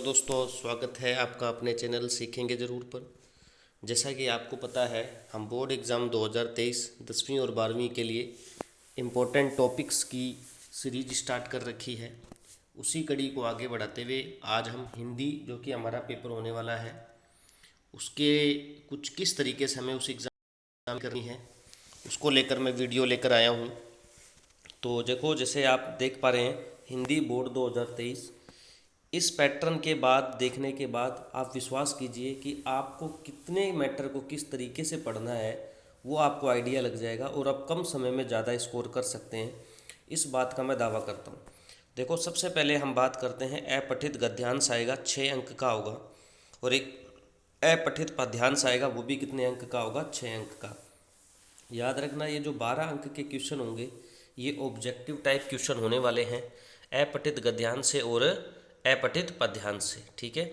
दोस्तों, स्वागत है आपका अपने चैनल सीखेंगे ज़रूर पर। जैसा कि आपको पता है, हम बोर्ड एग्ज़ाम 2023 10वीं और 12वीं के लिए इम्पोर्टेंट टॉपिक्स की सीरीज स्टार्ट कर रखी है। उसी कड़ी को आगे बढ़ाते हुए आज हम हिंदी, जो कि हमारा पेपर होने वाला है, उसके कुछ किस तरीके से हमें उस एग्ज़ाम करनी है, उसको लेकर मैं वीडियो लेकर आया हूँ। तो देखो, जैसे आप देख पा रहे हैं, हिंदी बोर्ड 2023, इस पैटर्न के बाद देखने के बाद आप विश्वास कीजिए कि आपको कितने मैटर को किस तरीके से पढ़ना है वो आपको आइडिया लग जाएगा और आप कम समय में ज़्यादा स्कोर कर सकते हैं। इस बात का मैं दावा करता हूँ। देखो, सबसे पहले हम बात करते हैं अपठित गद्यांश आएगा, 6 अंक का होगा, और एक अपठित पद्यांश आएगा, वो भी कितने अंक का होगा, 6 अंक का। याद रखना, ये जो 12 अंक के क्वेश्चन होंगे ये ऑब्जेक्टिव टाइप क्वेश्चन होने वाले हैं, अपठित गद्यांश से और अपठित पद्यांश से। ठीक है,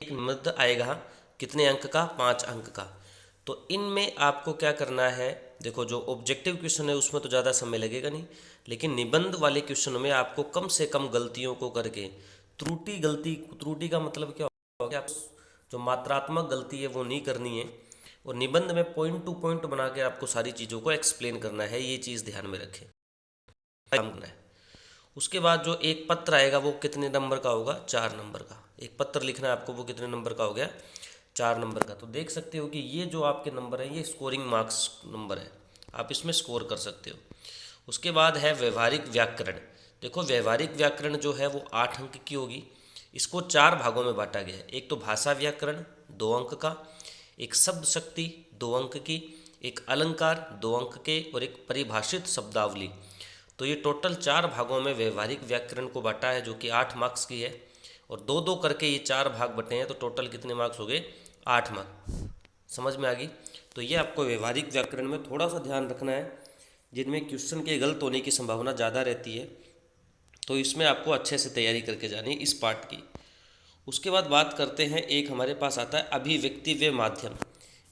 एक मध्य आएगा कितने अंक का, 5 अंक का। तो इनमें आपको क्या करना है, देखो जो ऑब्जेक्टिव क्वेश्चन है उसमें तो ज़्यादा समय लगेगा नहीं, लेकिन निबंध वाले क्वेश्चन में आपको कम से कम गलतियों को करके, त्रुटि का मतलब क्या होगा कि आप जो मात्रात्मक गलती है वो नहीं करनी है, और निबंध में पॉइंट टू पॉइंट बना के आपको सारी चीज़ों को एक्सप्लेन करना है। ये चीज़ ध्यान में रखें, काम करना है। उसके बाद जो एक पत्र आएगा वो कितने नंबर का होगा, 4 नंबर का। एक पत्र लिखना है आपको, वो कितने नंबर का हो गया, 4 नंबर का। तो देख सकते हो कि ये जो आपके नंबर है ये स्कोरिंग मार्क्स नंबर है, आप इसमें स्कोर कर सकते हो। उसके बाद है व्यवहारिक व्याकरण। देखो, व्यवहारिक व्याकरण जो है वो 8 अंक की होगी। इसको 4 भागों में बांटा गया है। एक तो भाषा व्याकरण 2 अंक का, एक शब्द शक्ति 2 अंक की, एक अलंकार 2 अंक के, और एक परिभाषित शब्दावली। तो ये टोटल 4 भागों में व्यवहारिक व्याकरण को बांटा है, जो कि 8 मार्क्स की है, और 2-2 करके ये 4 भाग बटे हैं, तो टोटल कितने मार्क्स हो गए, 8 मार्क्स। समझ में आ गई। तो ये आपको व्यवहारिक व्याकरण में थोड़ा सा ध्यान रखना है, जिनमें क्वेश्चन के गलत होने की संभावना ज़्यादा रहती है, तो इसमें आपको अच्छे से तैयारी करके जानी है इस पार्ट की। उसके बाद बात करते हैं, एक हमारे पास आता है अभिव्यक्ति व माध्यम।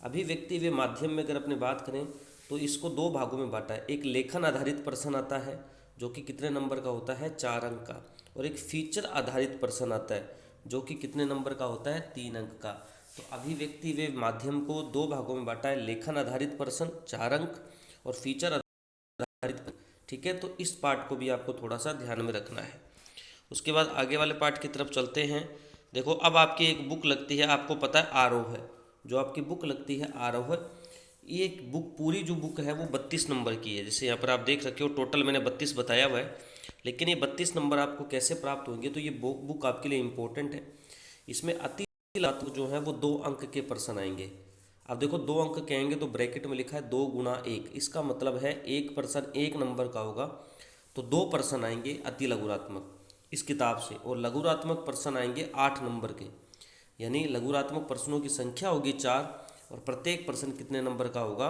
अभिव्यक्ति व माध्यम में अगर अपने बात करें तो इसको 2 भागों में बांटा है। एक लेखन आधारित प्रश्न आता है, जो कि कितने नंबर का होता है, 4 अंक का, और एक फीचर आधारित प्रश्न आता है, जो कि कितने नंबर का होता है, 3 अंक का। तो अभिव्यक्ति व माध्यम को 2 भागों में बांटा है, लेखन आधारित प्रश्न 4 अंक और फीचर आधारित। ठीक है, तो इस पार्ट को भी आपको थोड़ा सा ध्यान में रखना है। उसके बाद आगे वाले पार्ट की तरफ चलते हैं। देखो, अब आपकी एक बुक लगती है, आपको पता है आरोह है, जो आपकी बुक लगती है आरोह, ये बुक पूरी जो बुक है वो 32 नंबर की है। जैसे यहाँ पर आप देख रखे हो, टोटल मैंने 32 बताया हुआ है, लेकिन ये 32 नंबर आपको कैसे प्राप्त होंगे, तो ये बुक आपके लिए इम्पोर्टेंट है। इसमें अति जो है वो 2 अंक के प्रश्न आएंगे। अब देखो, 2 अंक के आएंगे तो ब्रैकेट में लिखा है 2 गुणा 1, इसका मतलब है एक प्रश्न 1 नंबर का होगा, तो 2 प्रश्न आएंगे अति लघुरात्मक इस किताब से, और लघुरात्मक प्रश्न आएंगे 8 नंबर के। यानी लघुरात्मक प्रश्नों की संख्या होगी 4, और प्रत्येक प्रश्न कितने नंबर का होगा,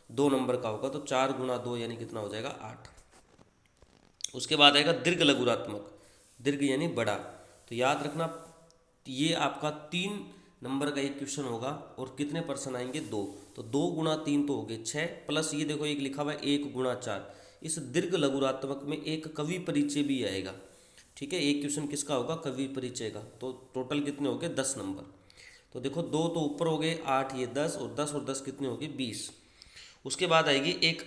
2 नंबर का होगा। तो 4 गुणा 2 यानी कितना हो जाएगा, 8। उसके बाद आएगा दीर्घ लघुरात्मक, दीर्घ यानी बड़ा। तो याद रखना, ये आपका 3 नंबर का एक क्वेश्चन होगा, और कितने प्रश्न आएंगे, 2। तो 2 गुणा 3 तो हो गए 6, प्लस ये देखो एक लिखा हुआ है 1 गुणा 4। इस दीर्घ लघुरात्मक में एक कवि परिचय भी आएगा। ठीक है, एक क्वेश्चन किसका होगा, कवि परिचय का। तो टोटल कितने हो गए, 10 नंबर। तो देखो, 2 तो ऊपर हो गए, 8 ये 10, और 10 और 10 कितने हो गए, 20। उसके बाद आएगी एक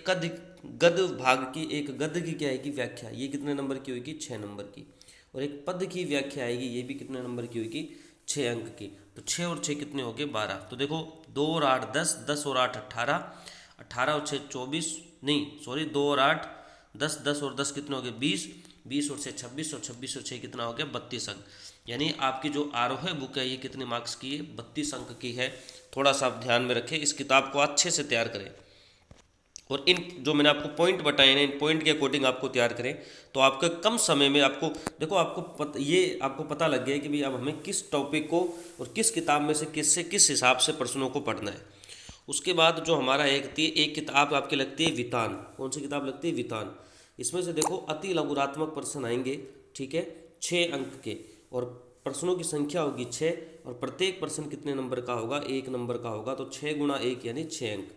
गद भाग की, एक गद की क्या आएगी, व्याख्या। ये कितने नंबर की होगी, 6 नंबर की। और एक पद की व्याख्या आएगी, ये भी कितने नंबर की होगी, 6 अंक की। तो 6 और 6 कितने हो गए, 12। तो देखो, 2 और 8 10, 10 और 8 18, 18 और 6 24, नहीं सॉरी, 2 और 8 10, 10 और 10 कितने हो गए, 20, 20 और 6 26, और 26 और 6 कितना हो गया, 32 अंक। यानी आपकी जो आरोह बुक है ये कितने मार्क्स की है, 32 अंक की है। थोड़ा सा आप ध्यान में रखें, इस किताब को अच्छे से तैयार करें, और इन जो मैंने आपको पॉइंट बताए ना, इन पॉइंट के अकॉर्डिंग आपको तैयार करें, तो आपके कम समय में आपको, देखो ये आपको पता लग गया है कि भाई अब हमें किस टॉपिक को और किस किताब में से किस हिसाब से प्रश्नों को पढ़ना है। उसके बाद जो हमारा एक किताब आपकी लगती है वितान। कौन सी किताब लगती है, वितान। इसमें से देखो अति लघुरात्मक प्रश्न आएंगे, ठीक है, 6 अंक के, और प्रश्नों की संख्या होगी 6, और प्रत्येक प्रश्न कितने नंबर का होगा, 1 नंबर का होगा। तो 6 गुणा 1 यानी 6 अंक।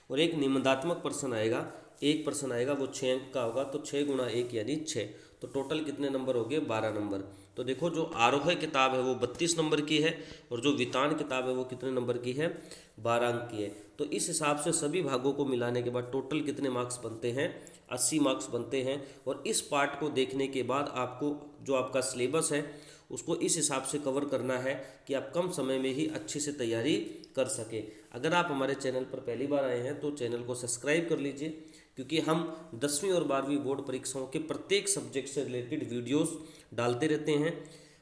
और एक निबंधात्मक प्रश्न आएगा, एक प्रश्न आएगा वो 6 अंक का होगा, तो 6 गुणा 1 यानी 6। तो टोटल कितने नंबर हो गए, 12 नंबर। तो देखो जो आरोह किताब है वो 32 नंबर की है और जो वितान किताब है वो कितने नंबर की है, 12 अंक की है। तो इस हिसाब से सभी भागों को मिलाने के बाद टोटल कितने मार्क्स बनते हैं, 80 मार्क्स बनते हैं। और इस पार्ट को देखने के बाद आपको जो आपका सिलेबस है उसको इस हिसाब से कवर करना है कि आप कम समय में ही अच्छे से तैयारी कर सकें। अगर आप हमारे चैनल पर पहली बार आए हैं तो चैनल को सब्सक्राइब कर लीजिए, क्योंकि हम 10वीं और 12वीं बोर्ड परीक्षाओं के प्रत्येक सब्जेक्ट से रिलेटेड वीडियोस डालते रहते हैं।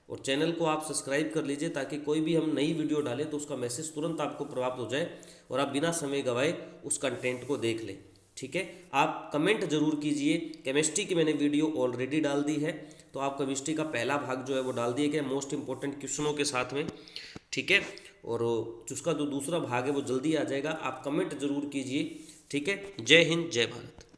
और चैनल को आप सब्सक्राइब कर लीजिए ताकि कोई भी हम नई वीडियो डालें तो उसका मैसेज तुरंत आपको प्राप्त हो जाए और आप बिना समय गंवाए उस कंटेंट को देख लें। ठीक है, आप कमेंट जरूर कीजिए। केमिस्ट्री की मैंने वीडियो ऑलरेडी डाल दी है, तो आप केमिस्ट्री का पहला भाग जो है वो डाल दिए गया मोस्ट इंपॉर्टेंट क्वेश्चनों के साथ में। ठीक है, और उसका जो दूसरा भाग है वो जल्दी आ जाएगा, आप कमेंट जरूर कीजिए। ठीक है, जय हिंद जय भारत।